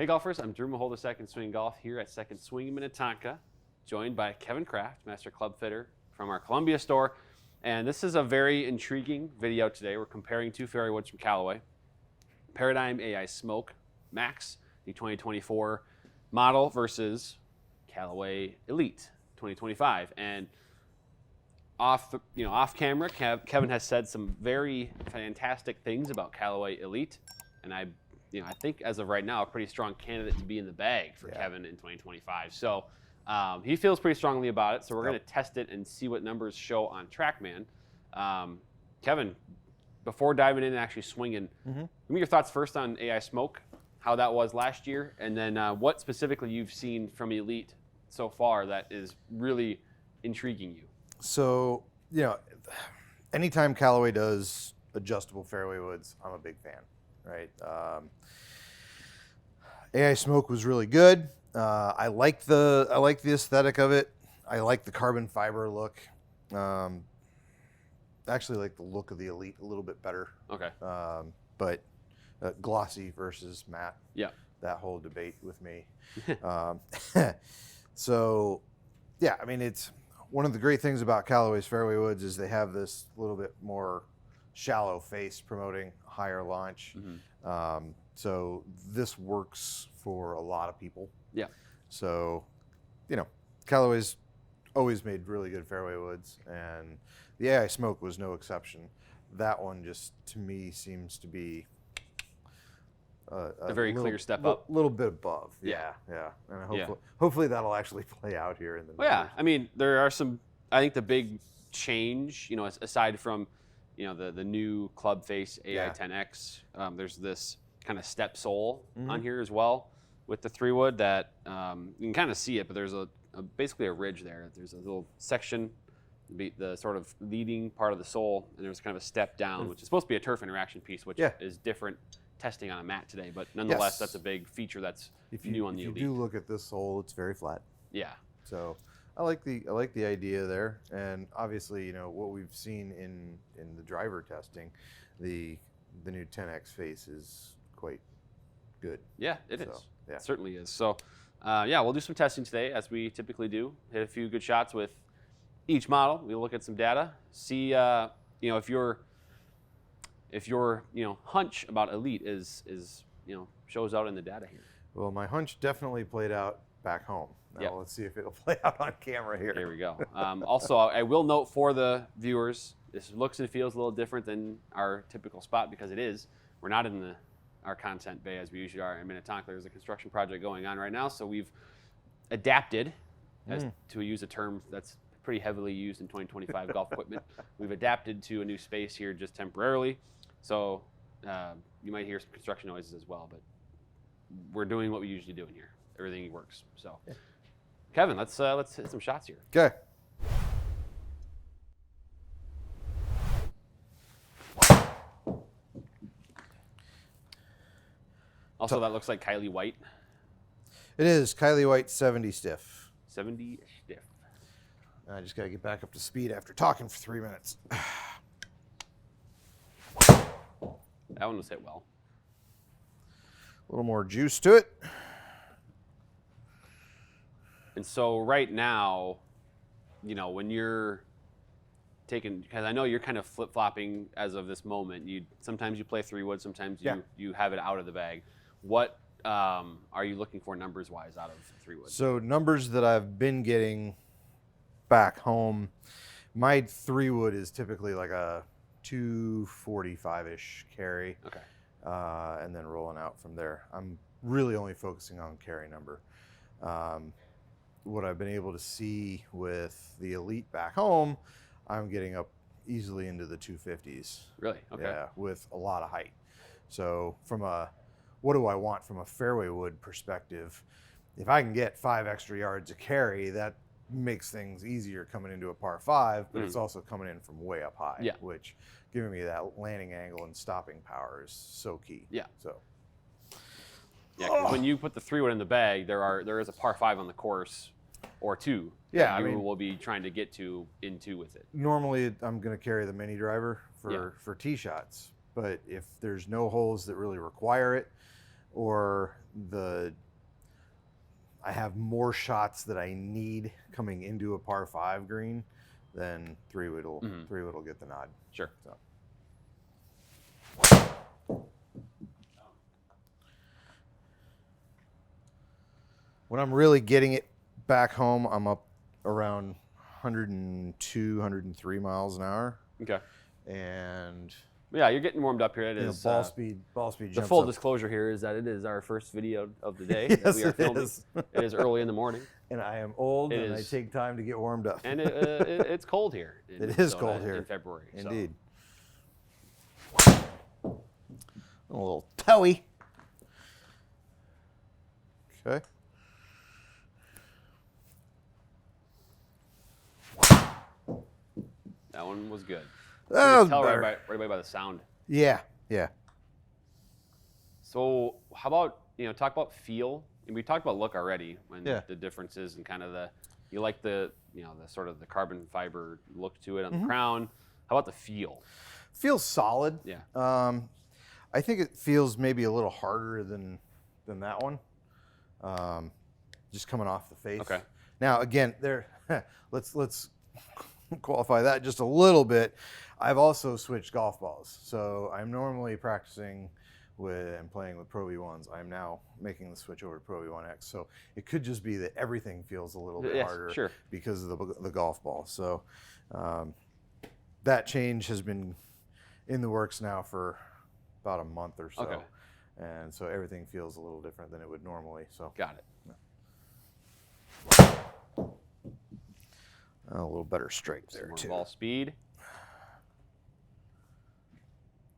Hey golfers, I'm Drew Mahowald of Second Swing Golf here at Second Swing in Minnetonka, joined by Kevin Kraft, Master Club Fitter from our Columbia store. And this is a very intriguing video today. We're comparing two fairway woods from Callaway. Paradym Ai Smoke Max, the 2024 model, versus Callaway Elyte 2025. And off camera, Kevin has said some very fantastic things about Callaway Elyte, and I think as of right now, a pretty strong candidate to be in the bag for Kevin in 2025. So he feels pretty strongly about it. So we're going to test it and see what numbers show on TrackMan. Kevin, before diving in and actually swinging, give me your thoughts first on AI Smoke, how that was last year, and then what specifically you've seen from Elyte so far that is really intriguing you. So, anytime Callaway does adjustable fairway woods, I'm a big fan, right? AI Smoke was really good. I like the aesthetic of it. I like the carbon fiber look. Actually like the look of the Elyte a little bit better. Okay. But glossy versus matte. Yeah. That whole debate with me. So, yeah, I mean, it's one of the great things about Callaway's fairway woods is they have this little bit more shallow face promoting higher launch. So this works for a lot of people. Yeah. So, Callaway's always made really good fairway woods, and the AI Smoke was no exception. That one just, to me, seems to be a very clear step up. A little bit above. Yeah. And hopefully that'll actually play out here in the numbers. Yeah, I mean, there are some, I think the big change, aside from, the new club face AI 10X, there's this kind of step sole on here as well with the 3-wood that you can kind of see it, but there's basically a ridge there. There's a little section, the sort of leading part of the sole, and there's kind of a step down, which is supposed to be a turf interaction piece, which is different testing on a mat today, but nonetheless, that's a big feature that's new on the Elyte. If you do look at this sole, it's very flat. Yeah. So I like the idea there, and obviously, what we've seen in the driver testing, the new 10X face is quite good. Yeah, it is. Yeah. It certainly is. So, we'll do some testing today, as we typically do. Hit a few good shots with each model. We'll look at some data, see if your hunch about Elyte is shows out in the data here. Well, my hunch definitely played out back home. Now let's see if it'll play out on camera here. Here we go. Also, I will note for the viewers, this looks and feels a little different than our typical spot because it is. We're not in our content bay as we usually are in Minnetonka. There's a construction project going on right now, so we've adapted, to use a term that's pretty heavily used in 2025 golf equipment. We've adapted to a new space here just temporarily. So you might hear some construction noises as well, but we're doing what we usually do in here. Everything works. So, Kevin, let's hit some shots here. Okay. Also, that looks like Kylie White. It is Kylie White 70 stiff. 70 stiff. I just got to get back up to speed after talking for 3 minutes. That one was hit well. A little more juice to it. And so right now, when you're taking, because I know you're kind of flip-flopping as of this moment. Sometimes you play 3-wood, sometimes you have it out of the bag. What are you looking for numbers-wise out of 3-wood? So numbers that I've been getting back home, my 3-wood is typically like a 245-ish carry. Okay. And then rolling out from there. I'm really only focusing on carry number. What I've been able to see with the Elyte back home, I'm getting up easily into the 250s. Really? Okay. Yeah, with a lot of height. So from what do I want from a fairway wood perspective? If I can get 5 extra yards of carry, that makes things easier coming into a par 5, but it's also coming in from way up high, which giving me that landing angle and stopping power is so key. Yeah. So. Yeah, 'cause when you put the 3-wood in the bag, there is a par 5 on the course, or 2. Yeah, that you will be trying to get into with it. Normally, I'm going to carry the mini driver for tee shots, but if there's no holes that really require it, or I have more shots that I need coming into a par 5 green, then 3-wood will get the nod. Sure. So. When I'm really getting it back home, I'm up around 102, 103 miles an hour. Okay. And yeah, you're getting warmed up here. It is ball speed. The Jumps full up. disclosure here is that it is our first video of the day. Yes, that we are it filming. is. It is early in the morning. And I am old, It and is. I take time to get warmed up. And it's cold here. It is cold in here. February. Indeed. A little toey. Okay. That one was good. You Oh, can tell right away by the sound. Yeah. So how about, talk about feel? And we talked about look already, when Yeah. the differences and kind of you like the sort of the carbon fiber look to it on the crown. How about the feel? Feels solid. Yeah. I think it feels maybe a little harder than that one. Just coming off the face. Okay. Now again, let's qualify that just a little bit. I've also switched golf balls, so I'm normally practicing and playing with Pro V1s. I'm now making the switch over to Pro V1X. So it could just be that everything feels a little bit harder sure. because of the golf ball. So that change has been in the works now for about a month or so. Okay. And so everything feels a little different than it would normally. So Got it. a little better strike Some there more too. ball speed.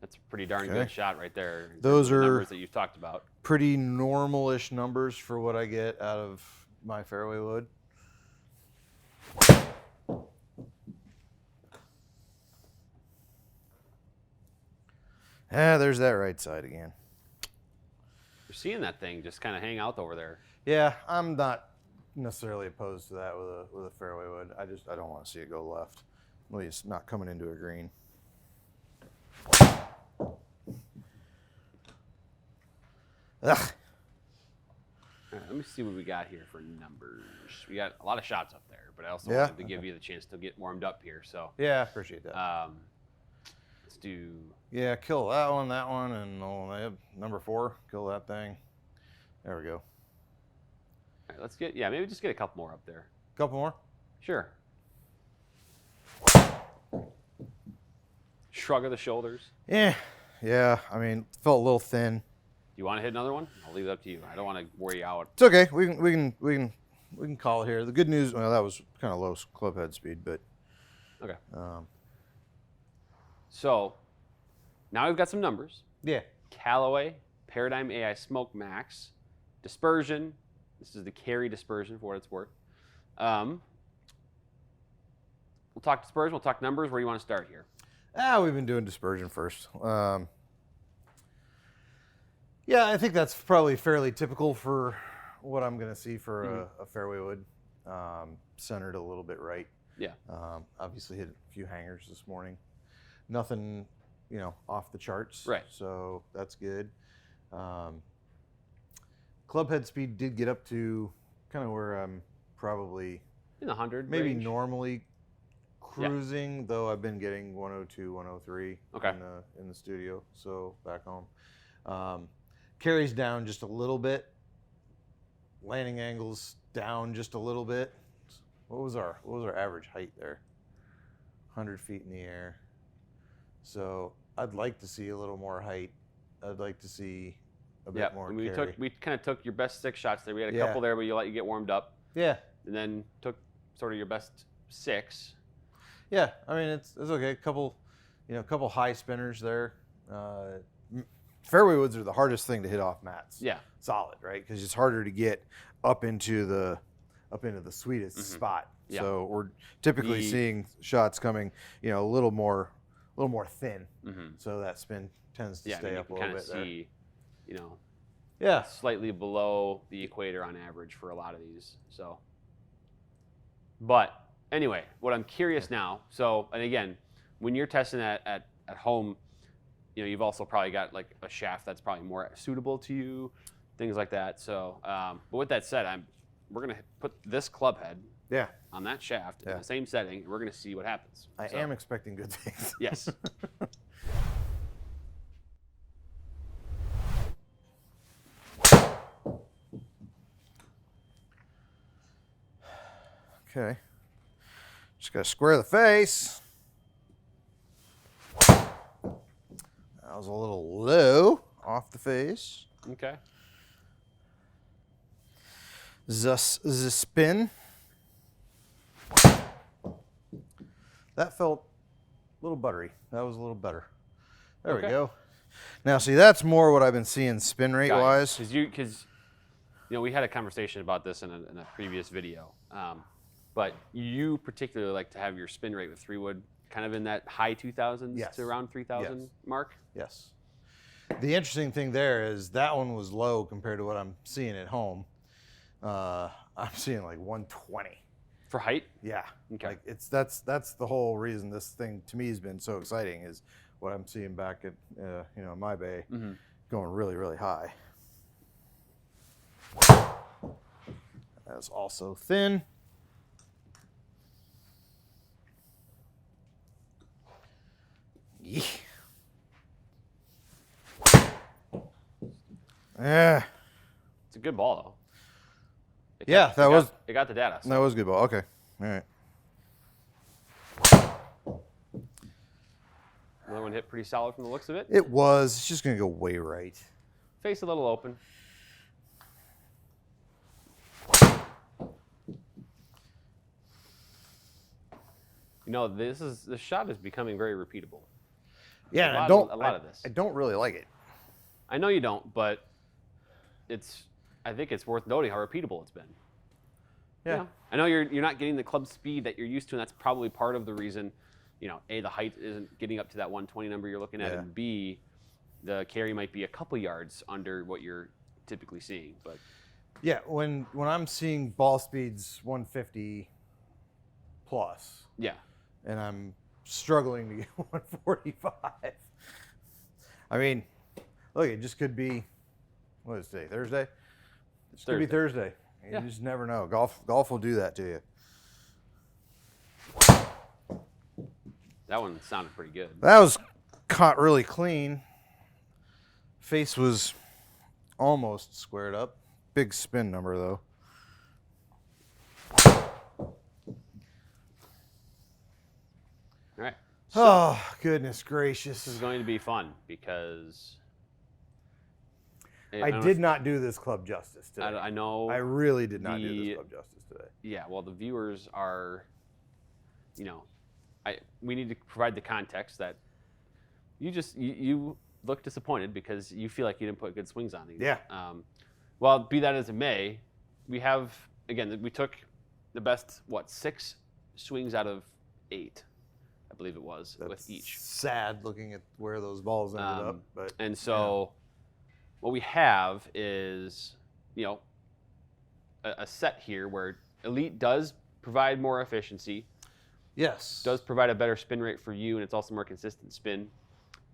That's a pretty darn Okay. good shot right there. in Those terms of the are- numbers that you've talked about. Pretty normal-ish numbers for what I get out of my fairway wood. There's that right side again. You're seeing that thing just kind of hang out over there. Yeah, I'm not necessarily opposed to that with a fairway wood. I don't want to see it go left. At least not coming into a green. Ugh. All right, let me see what we got here for numbers. We got a lot of shots up there, but I also Yeah. wanted to give you the chance to get warmed up here. So Yeah, I appreciate that. let's do. Yeah, kill that one, and number 4, kill that thing. There we go. All right, let's get. Yeah, maybe just get a couple more up there. Couple more. Sure. Shrug of the shoulders. Yeah. I mean, felt a little thin. Do you want to hit another one? I'll leave it up to you. I don't want to wear you out. It's okay. We can call it here. The good news, well, that was kind of low club head speed, but Okay. So now we've got some numbers. yeah. Callaway Paradym Ai Smoke Max dispersion. This is the carry dispersion for what it's worth. We'll talk dispersion. We'll talk numbers. Where do you want to start here? We've been doing dispersion first. Yeah, I think that's probably fairly typical for what I'm going to see for a fairway wood. Centered a little bit right. Yeah. Obviously hit a few hangers this morning. Nothing, off the charts. Right. So that's good. Club head speed did get up to kind of where I'm probably In the 100 maybe range? normally cruising, though I've been getting 102, 103 Okay. in the studio, so back home. Carries down just a little bit. Landing angles down just a little bit. What was our average height there? 100 feet in the air. So I'd like to see a little more height. I'd like to see a bit more carry. We kind of took your best 6 shots there. We had a Yeah. couple there, but you let you get warmed up, Yeah. and then took sort of your best 6. Yeah, I mean it's okay. A couple high spinners there. Fairway woods are the hardest thing to hit off mats. Yeah. Solid, right? Because it's harder to get up into the sweetest spot. Yeah. So we're typically seeing shots coming, a little more thin. So that spin tends to Yeah, I stay mean, you up a can little kind bit of there. see, Yeah. slightly below the equator on average for a lot of these. So, but anyway, what I'm curious now. So, and again, when you're testing at home, you've also probably got like a shaft that's probably more suitable to you, things like that. So, but with that said, we're gonna put this club head on that shaft in the same setting, and we're gonna see what happens. I am expecting good things. Yes. Okay. Just gotta square the face. That was a little low off the face. Okay. The spin. That felt a little buttery. That was a little better. There we go. Now, see, that's more what I've been seeing spin rate wise. Because we had a conversation about this in a previous video. But you particularly like to have your spin rate with 3-wood kind of in that high 2000s to around 3000 mark? Yes. The interesting thing there is that one was low compared to what I'm seeing at home. I'm seeing like 120. For height? Yeah. Okay. Like that's the whole reason this thing to me has been so exciting is what I'm seeing back at my bay going really, really high. That's also thin. Yeah. It's a good ball, though. It got the data. So. That was a good ball. Okay. All right. Another one hit pretty solid from the looks of it. It was. It's just going to go way right. Face a little open. This shot is becoming very repeatable. Yeah, a lot of this. I don't really like it. I know you don't, but I think it's worth noting how repeatable it's been. Yeah. I know you're not getting the club speed that you're used to, and that's probably part of the reason, A, the height isn't getting up to that 120 number you're looking at, and B, the carry might be a couple yards under what you're typically seeing. But yeah, when I'm seeing ball speeds 150 plus, and I'm struggling to get 145. I mean, look, it just could be, what is today, Thursday? It could be Thursday. You just never know. Golf will do that to you. That one sounded pretty good. That was caught really clean. Face was almost squared up. Big spin number, though. All right. So, goodness gracious. This is going to be fun because I did not do this club justice today. I know. I really did not do this club justice today. Yeah, well, the viewers are, we need to provide the context that you look disappointed because you feel like you didn't put good swings on these. Yeah. Well, be that as it may, we took the best, 6 swings out of 8. I believe it was. That's with each. Sad looking at where those balls ended up. But and so what we have is, a set here where Elite does provide more efficiency. Yes. Does provide a better spin rate for you, and it's also more consistent spin.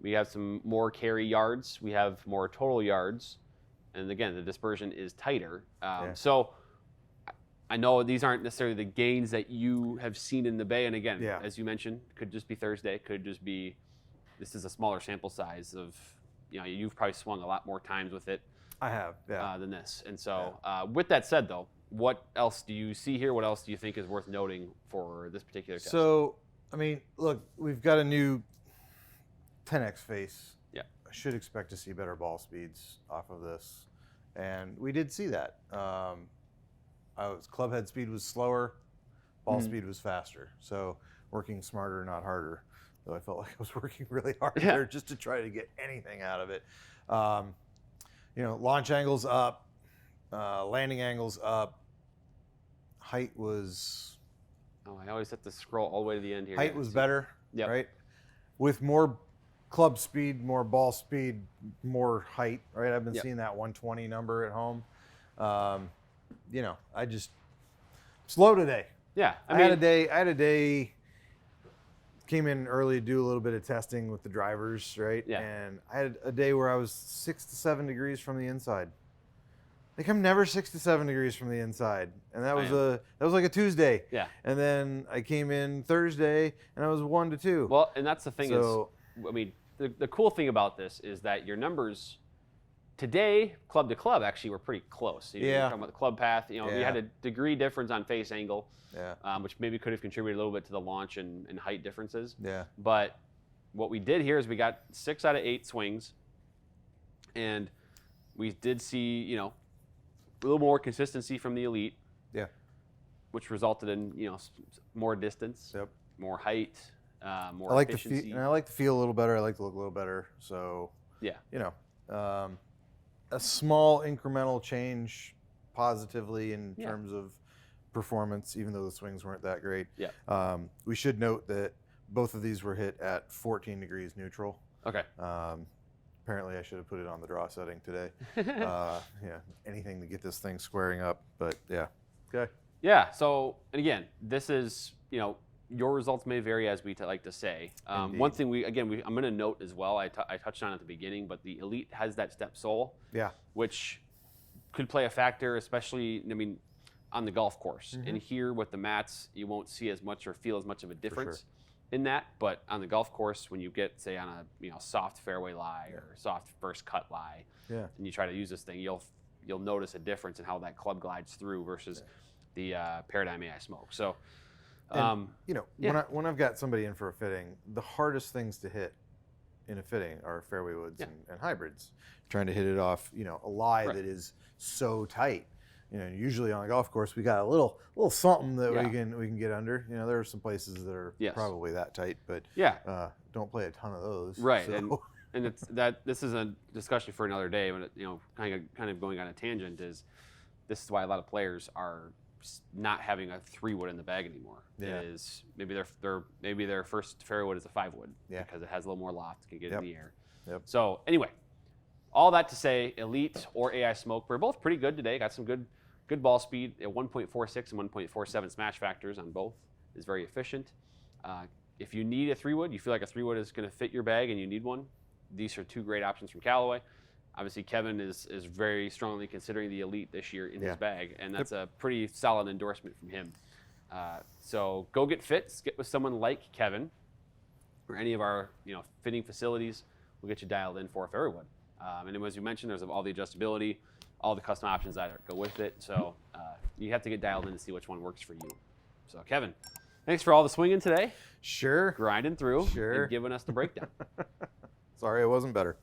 We have some more carry yards. We have more total yards. And again, the dispersion is tighter. So I know these aren't necessarily the gains that you have seen in the bay. And again, as you mentioned, could just be Thursday. Could just be, this is a smaller sample size of, you've probably swung a lot more times with it. I have, than this. And so with that said, though, what else do you see here? What else do you think is worth noting for this particular test? So, I mean, look, we've got a new 10X face. Yeah. I should expect to see better ball speeds off of this. And we did see that. Club head speed was slower, ball speed was faster. So working smarter, not harder. Though I felt like I was working really hard there just to try to get anything out of it. Launch angles up, landing angles up. Height was. Oh, I always have to scroll all the way to the end here. Height was better, Yep. right? With more club speed, more ball speed, more height, right? I've been seeing that 120 number at home. I just slow today. Yeah, I had a day came in early to do a little bit of testing with the drivers, right? Yeah. And I had a day where I was 6 to 7 degrees from the inside. Like I'm never 6 to 7 degrees from the inside, and that was like a Tuesday. Yeah. And then I came in Thursday, and I was 1 to 2. Well, and that's the thing So- is, I mean, the cool thing about this is that your numbers today, club to club, actually were pretty close. You're Yeah. talking about the club path. You Yeah. had a degree difference on face angle, Yeah. which maybe could have contributed a little bit to the launch and height differences. Yeah. But what we did here is we got 6 out of 8 swings, and we did see, a little more consistency from the Elite. Yeah. Which resulted in, more distance, Yep. more height, more I like efficiency. and I like to feel a little better. I like to look a little better. So Yeah. A small incremental change positively in Yeah. terms of performance, even though the swings weren't that great. Yeah. We should note that both of these were hit at 14 degrees neutral. Okay. Apparently, I should have put it on the draw setting today. Anything to get this thing squaring up, but yeah. Okay. Yeah. So, and again, this is, your results may vary, as we like to say. One thing I'm going to note as well, I touched on at the beginning, but the Elite has that step sole, Yeah. which could play a factor, especially, on the golf course. Mm-hmm. And here with the mats, you won't see as much or feel as much of a difference in that. But on the golf course, when you get, say, on a soft fairway lie or soft first cut lie, Yeah. and you try to use this thing, you'll notice a difference in how that club glides through versus the Paradym Ai Smoke. So. And, when I've got somebody in for a fitting, the hardest things to hit in a fitting are fairway woods and hybrids. Trying to hit it off, a lie that is so tight. Usually on a golf course, we got a little something that we can get under. There are some places that are probably that tight, but don't play a ton of those. Right, So. and it's that. This is a discussion for another day. But kind of going on a tangent is, this is why a lot of players are not having a 3-wood in the bag anymore. Yeah. It is maybe their first fairway wood is a 5-wood because it has a little more loft, can get in the air. Yep. So anyway, all that to say, Elite or AI Smoke, we're both pretty good today. Got some good ball speed at 1.46 and 1.47 smash factors on both. Is very efficient. If you need a 3-wood, you feel like a 3-wood is going to fit your bag and you need one, these are 2 great options from Callaway. Obviously, Kevin is very strongly considering the Elite this year in his bag, and that's a pretty solid endorsement from him. So go get fit, get with someone like Kevin, or any of our fitting facilities. We'll get you dialed in for a fairway wood. And as you mentioned, there's all the adjustability, all the custom options that go with it. So you have to get dialed in to see which one works for you. So Kevin, thanks for all the swinging today. Sure. Grinding through Sure. and giving us the breakdown. Sorry, it wasn't better.